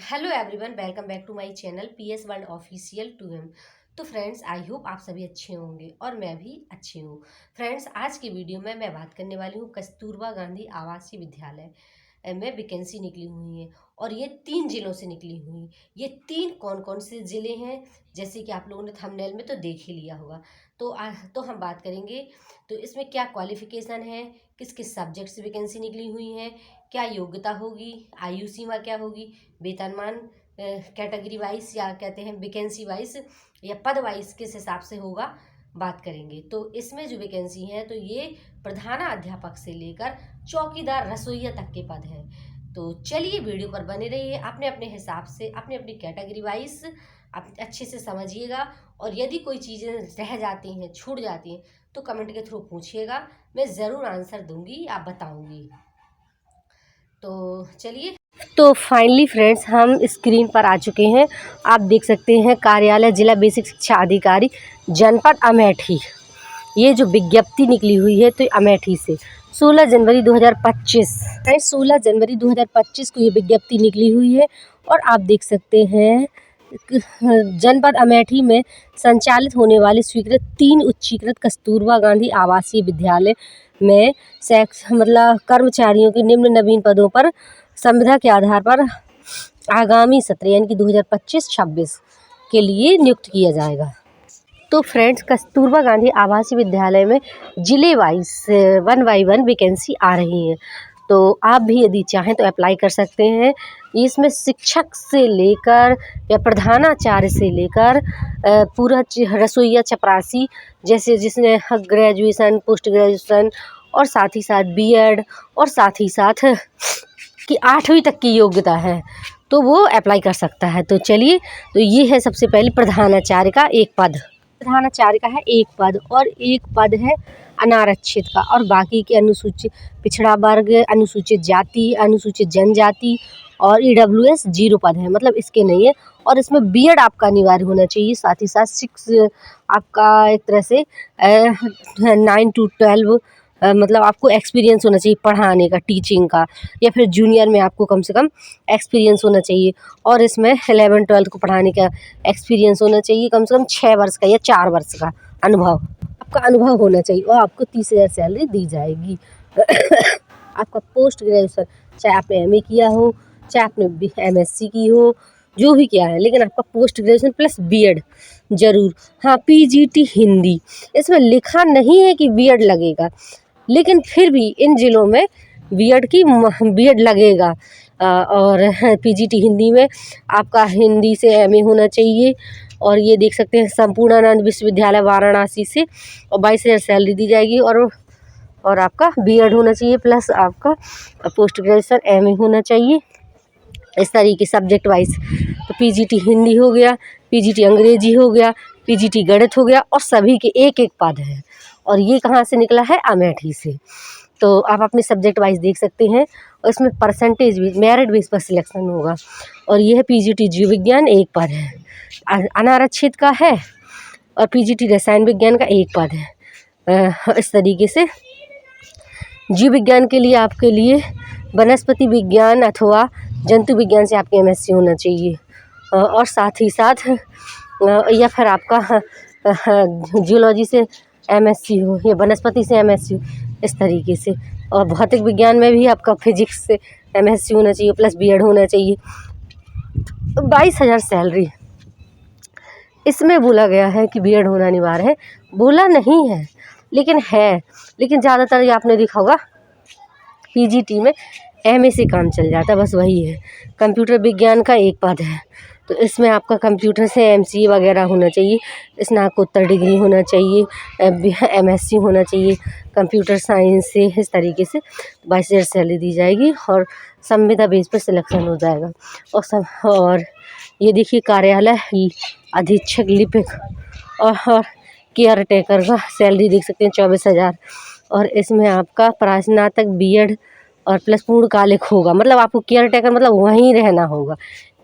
Hello everyone, welcome back to my channel PS world official 2M। तो friends, I hope आप सभी अच्छे होंगे और मैं भी अच्छी हूँ। फ्रेंड्स, आज की वीडियो में मैं बात करने वाली हूँ कस्तूरबा गांधी आवासीय विद्यालय में वैकेंसी निकली हुई है और ये 3 जिलों से निकली हुई। ये 3 कौन कौन से ज़िले हैं, जैसे कि आप लोगों ने थंबनेल में तो देख ही लिया होगा। तो हम बात करेंगे तो इसमें क्या क्वालिफिकेशन है, किस किस सब्जेक्ट से वैकेंसी निकली हुई है, क्या योग्यता होगी, आयु सीमा क्या होगी, वेतनमान कैटेगरी वाइज या कहते हैं वैकेंसी वाइज या पद वाइज किस हिसाब से होगा, बात करेंगे। तो इसमें जो वैकेंसी है तो ये प्रधानाध्यापक से लेकर चौकीदार रसोइया तक के पद हैं। तो चलिए वीडियो पर बने रहिए, अपने अपने हिसाब से अपने अपनी कैटेगरी वाइज आप अच्छे से समझिएगा। और यदि कोई चीज़ें रह जाती हैं, छूट जाती हैं, तो कमेंट के थ्रू पूछिएगा, मैं ज़रूर आंसर दूंगी, आप बताऊंगी। तो चलिए। तो फाइनली फ्रेंड्स, हम स्क्रीन पर आ चुके हैं। आप देख सकते हैं कार्यालय जिला बेसिक शिक्षा अधिकारी जनपद अमेठी। ये जो विज्ञप्ति निकली हुई है तो अमेठी से 16 जनवरी 2025 16 जनवरी 2025 को ये विज्ञप्ति निकली हुई है। और आप देख सकते हैं जनपद अमेठी में संचालित होने वाले स्वीकृत 3 उच्चीकृत कस्तूरबा गांधी आवासीय विद्यालय में मतलब कर्मचारियों के निम्न नवीन पदों पर संविदा के आधार पर आगामी सत्र यानी कि 2025-26 के लिए नियुक्त किया जाएगा। तो फ्रेंड्स, कस्तूरबा गांधी आवासीय विद्यालय में जिले वाइज 1 बाई 1 वैकेंसी आ रही है। तो आप भी यदि चाहें तो अप्लाई कर सकते हैं। इसमें शिक्षक से लेकर या प्रधानाचार्य से लेकर पूरा रसोइया चपरासी, जैसे जिसने ग्रेजुएशन, पोस्ट ग्रेजुएशन और साथ ही साथ बीएड और साथ ही साथ कि 8वीं तक की योग्यता है, तो वो अप्लाई कर सकता है। तो चलिए, तो ये है सबसे पहले प्रधानाचार्य का एक पद। प्रधानाचार्य का है एक पद और एक पद है अनारक्षित का। और बाकी के अनुसूचित पिछड़ा वर्ग, अनुसूचित जाति, अनुसूचित जनजाति और EWS 0 पद है, मतलब इसके नहीं है। और इसमें बीएड आपका अनिवार्य होना चाहिए। साथ ही साथ 6 आपका एक तरह से 9 to 12 मतलब आपको एक्सपीरियंस होना चाहिए पढ़ाने का, टीचिंग का, या फिर जूनियर में आपको कम से कम एक्सपीरियंस होना चाहिए। और इसमें 11-12 को पढ़ाने का एक्सपीरियंस होना चाहिए, कम से कम 6 वर्ष का या 4 वर्ष का अनुभव आपका अनुभव होना चाहिए। और आपको 30,000 सैलरी दी जाएगी। आपका पोस्ट ग्रेजुएशन, चाहे आपने MA किया हो, चाहे आपने MSc की हो, जो भी किया है, लेकिन आपका पोस्ट ग्रेजुएशन प्लस बीएड जरूर। हाँ, PGT हिंदी, इसमें लिखा नहीं है कि बीएड लगेगा, लेकिन फिर भी इन जिलों में बीएड लगेगा। और PGT हिंदी में आपका हिंदी से MA होना चाहिए। और ये देख सकते हैं संपूर्णानंद विश्वविद्यालय वाराणसी से, और 22,000 सैलरी दी जाएगी। और आपका बीएड होना चाहिए प्लस आपका पोस्ट ग्रेजुएशन MA होना चाहिए, इस तरीके सब्जेक्ट वाइज। तो PGT हिंदी हो गया, PGT अंग्रेजी हो गया, PGT गणित हो गया, और सभी के एक एक पद है। और ये कहाँ से निकला है? अमेठी से। तो आप अपने सब्जेक्ट वाइज देख सकते हैं। और इसमें परसेंटेज भी मेरिट बेस पर सिलेक्शन होगा। और ये है PGT जीव विज्ञान, एक पद है अनारक्षित का है। और PGT रसायन विज्ञान का एक पद है। इस तरीके से जीव विज्ञान के लिए आपके लिए वनस्पति विज्ञान अथवा जंतु विज्ञान से आपके MSc होना चाहिए। और साथ ही साथ या फिर आपका जियोलॉजी से MSc हो या वनस्पति से MSc हो, इस तरीके से। और भौतिक विज्ञान में भी आपका फिजिक्स से MSc होना चाहिए प्लस बीएड होना चाहिए। 22,000 सैलरी। इसमें बोला गया है कि बीएड होना अनिवार्य है, बोला नहीं है लेकिन है। लेकिन ज़्यादातर ये आपने देखा होगा PGT में MA से काम चल जाता है, बस वही है। कंप्यूटर विज्ञान का एक पद है, तो इसमें आपका कंप्यूटर से MCA वगैरह होना चाहिए, स्नातकोत्तर डिग्री होना चाहिए, MSc होना चाहिए कंप्यूटर साइंस से। इस तरीके से 22,000 सैलरी दी जाएगी और संविदा बेस पर सिलेक्शन हो जाएगा। और ये देखिए कार्यालय अधीक्षक लिपिक और केयर टेकर का सैलरी देख सकते हैं 24,000। और इसमें आपका स्नातक बीएड और प्लस पूर्णकालिक होगा, मतलब आपको केयर टेकर मतलब वहीं रहना होगा।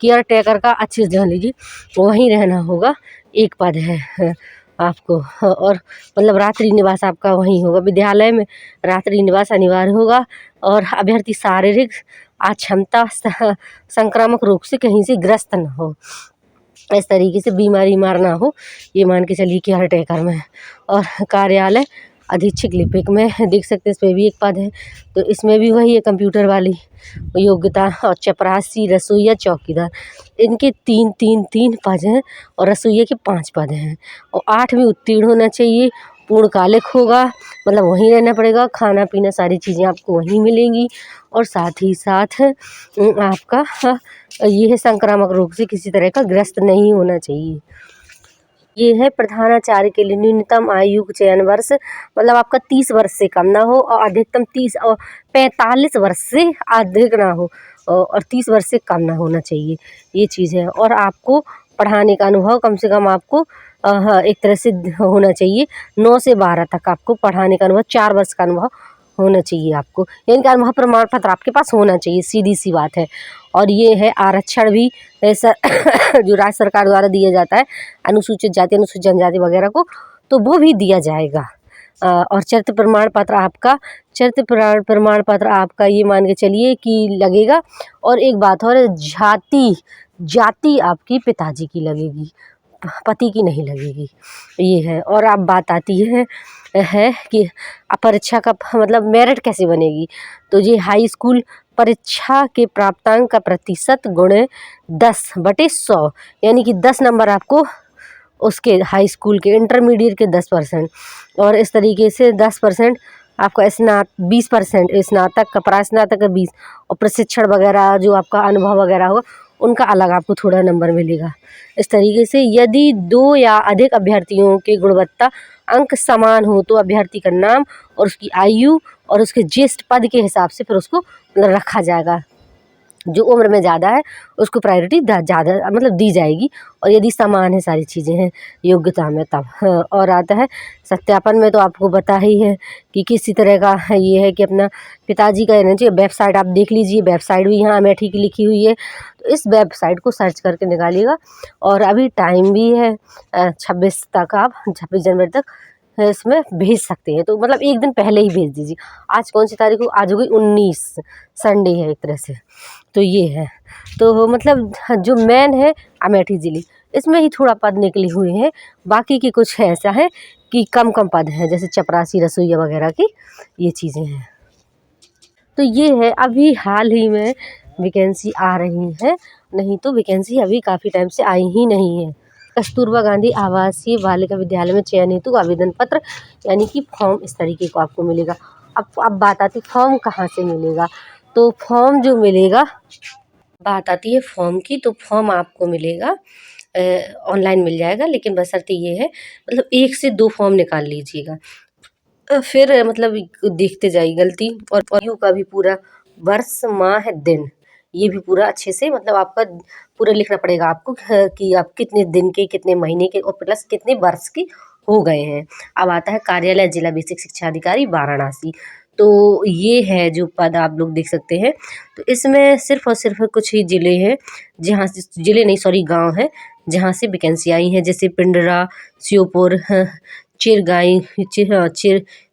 केयर टेकर का अच्छे से ध्यान लीजिए, वहीं रहना होगा, एक पद है। आपको। और मतलब रात्रि निवास आपका वहीं होगा, विद्यालय में रात्रि निवास अनिवार्य होगा। और अभ्यर्थी शारीरिक अक्षमता संक्रामक रोग से कहीं से ग्रस्त न हो, इस तरीके से बीमारी ना हो, ये मान के चलिए केयर टेकर में। और कार्यालय अधीक्षक लिपिक में देख सकते हैं, इसमें भी एक पद है, तो इसमें भी वही है कंप्यूटर वाली योग्यता। और चपरासी, रसोईया, चौकीदार, इनके 3 पद हैं और रसोईया के 5 पद हैं। और 8 में उत्तीर्ण होना चाहिए। पूर्णकालिक होगा, मतलब वहीं रहना पड़ेगा, खाना पीना सारी चीज़ें आपको वहीं मिलेंगी। और साथ ही साथ आपका ये है संक्रामक रोग से किसी तरह का ग्रस्त नहीं होना चाहिए। ये है प्रधानाचार्य के लिए न्यूनतम आयु चयन वर्ष, मतलब आपका 30 वर्ष से कम ना हो और अधिकतम 30 और 45 वर्ष से अधिक ना हो, और 30 वर्ष से कम ना होना चाहिए, ये चीज़ है। और आपको पढ़ाने का अनुभव कम से कम आपको हाँ, एक तरह से होना चाहिए। 9 से 12 तक आपको पढ़ाने का अनुभव, 4 वर्ष का अनुभव होना चाहिए आपको, यानी कि अनुभव प्रमाण पत्र आपके पास होना चाहिए, सीधी सी बात है। और ये है आरक्षण भी ऐसा जो राज्य सरकार द्वारा दिया जाता है अनुसूचित जाति, अनुसूचित जनजाति वगैरह को, तो वो भी दिया जाएगा। और चरित्र प्रमाण पत्र आपका ये मान के चलिए कि लगेगा। और एक बात और, जाति आपकी पिताजी की लगेगी, पति की नहीं लगेगी, ये है। और अब बात आती है कि परीक्षा का मतलब मेरिट कैसे बनेगी, तो ये हाई स्कूल परीक्षा के प्राप्तांक का प्रतिशत गुणे 10/100, यानी कि 10 नंबर आपको उसके हाई स्कूल के, इंटरमीडिएट के 10%, और इस तरीके से 10% आपका 20% स्नातक का, प्रास्नातक का 20, और प्रशिक्षण वगैरह जो आपका अनुभव वगैरह होगा उनका अलग आपको थोड़ा नंबर मिलेगा। इस तरीके से यदि 2 या अधिक अभ्यर्थियों के गुणवत्ता अंक समान हो तो अभ्यर्थी का नाम और उसकी आयु और उसके ज्येष्ठ पद के हिसाब से फिर उसको रखा जाएगा। जो उम्र में ज़्यादा है उसको प्रायोरिटी ज़्यादा मतलब दी जाएगी, और यदि समान है सारी चीज़ें हैं योग्यता में तब। हाँ, और आता है सत्यापन में, तो आपको पता ही है कि किसी तरह का ये है कि अपना पिताजी का रहना चाहिए। वेबसाइट आप देख लीजिए, वेबसाइट भी यहाँ अमेठी की लिखी हुई है, तो इस वेबसाइट को सर्च करके निकालिएगा। और अभी टाइम भी है 26 तक, आप 26 जनवरी तक इसमें भेज सकते हैं, तो मतलब एक दिन पहले ही भेज दीजिए। आज कौन सी तारीख हो, आज हो गई 19, संडे है एक तरह से, तो ये है। तो मतलब जो मेन है अमेठी ज़िले, इसमें ही थोड़ा पद निकले हुए हैं, बाकी की कुछ ऐसा है कि कम पद हैं, जैसे चपरासी, रसोईया वगैरह की ये चीज़ें हैं। तो ये है, अभी हाल ही में वैकेंसी आ रही है, नहीं तो वैकेंसी अभी काफ़ी टाइम से आई ही नहीं है। कस्तूरबा गांधी आवासीय बालिका विद्यालय में चयन हेतु आवेदन पत्र, यानी कि फॉर्म इस तरीके को आपको मिलेगा। अब बात आती है फॉर्म कहाँ से मिलेगा, तो फॉर्म जो मिलेगा, बात आती है फॉर्म की, तो फॉर्म आपको मिलेगा ऑनलाइन मिल जाएगा, लेकिन बशर्ते ये है मतलब 1 से 2 फॉर्म निकाल लीजिएगा। फिर मतलब देखते जाइए गलती, और आयु का भी पूरा वर्ष, माह, दिन, ये भी पूरा अच्छे से मतलब आपका पूरा लिखना पड़ेगा आपको कि आप कितने दिन के, कितने महीने के और प्लस कितने वर्ष के हो गए हैं। अब आता है कार्यालय जिला बेसिक शिक्षा अधिकारी वाराणसी, तो ये है जो पद आप लोग देख सकते हैं। तो इसमें सिर्फ और सिर्फ कुछ ही ज़िले हैं जहाँ से, ज़िले नहीं सॉरी गांव है जहाँ से वैकेंसी आई है, जैसे पिंडरा, श्योपुर, चिरगाई,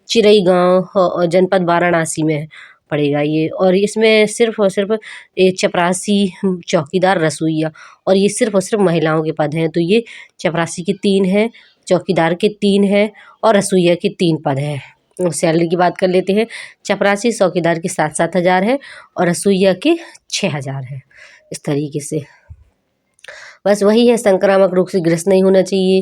चिरई गाँव और जनपद वाराणसी में पड़ेगा ये। और इसमें सिर्फ और सिर्फ ये चपरासी, चौकीदार, रसोईया, और ये सिर्फ और सिर्फ महिलाओं के पद हैं। तो ये चपरासी के 3 हैं, चौकीदार के 3 हैं और रसोईया के 3 पद हैं। सैलरी की बात कर लेते हैं, चपरासी चौकीदार के 7-7 हज़ार है और रसोईया के 6 हज़ार है, इस तरीके से। बस वही है, संक्रामक रोग से ग्रस्त नहीं होना चाहिए,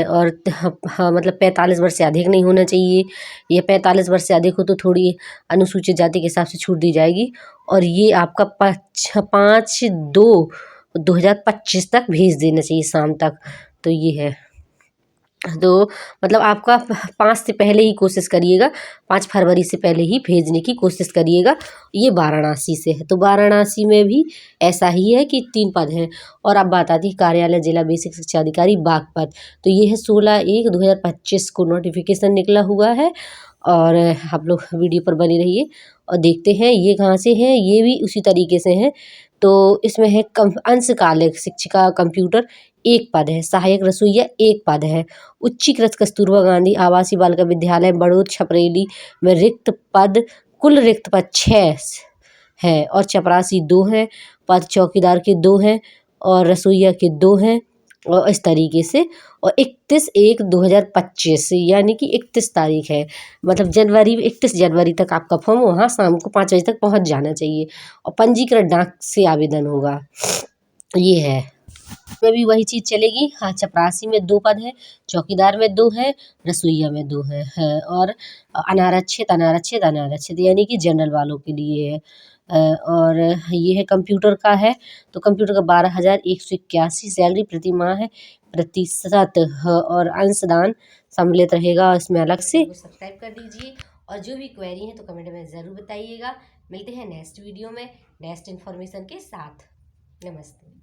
और हाँ मतलब 45 वर्ष से अधिक नहीं होना चाहिए। ये 45 वर्ष से अधिक हो तो थोड़ी अनुसूचित जाति के हिसाब से छूट दी जाएगी। और ये आपका 5/2/2025 तक भेज देना चाहिए शाम तक, तो ये है। तो मतलब आपका 5 से पहले ही कोशिश करिएगा, 5 फरवरी से पहले ही भेजने की कोशिश करिएगा। ये वाराणसी से है, तो वाराणसी में भी ऐसा ही है कि 3 पद हैं। और अब बात आती है कार्यालय जिला बेसिक शिक्षा अधिकारी बागपत, तो ये है 16/1/2025 को नोटिफिकेशन निकला हुआ है। और आप लोग वीडियो पर बने रहिए और देखते हैं ये कहाँ से है, ये भी उसी तरीके से हैं। तो इसमें है अंशकालिक शिक्षिका कंप्यूटर, एक पद है। सहायक रसोइया एक पद है। उच्चीकृत कस्तूरबा गांधी आवासीय बालिका विद्यालय बड़ौद छपरेली में रिक्त पद, कुल रिक्त पद 6 है और चपरासी 2 हैं। पद चौकीदार के 2 हैं और रसोइया के 2 हैं और इस तरीके से। और 31/1/2025 यानी कि 31 तारीख है, मतलब जनवरी 31 जनवरी तक आपका फॉर्म वहाँ शाम को 5 बजे तक पहुँच जाना चाहिए और पंजीकृत डाक से आवेदन होगा। ये है, में भी वही चीज़ चलेगी। हाँ, चपरासी में 2 पद हैं, चौकीदार में 2 हैं, रसोइया में 2 हैं है और अनारक्षित अनारक्षित अनारक्षित यानी कि जनरल वालों के लिए है। और ये है कंप्यूटर का है, तो कंप्यूटर का 12,181 सैलरी प्रति माह है। प्रतिशत और अंशदान सम्मिलित रहेगा इसमें अलग से। सब्सक्राइब कर दीजिए और जो भी क्वेरी है तो कमेंट में ज़रूर बताइएगा। मिलते हैं नेक्स्ट वीडियो में नेक्स्ट इन्फॉर्मेशन के साथ। नमस्ते।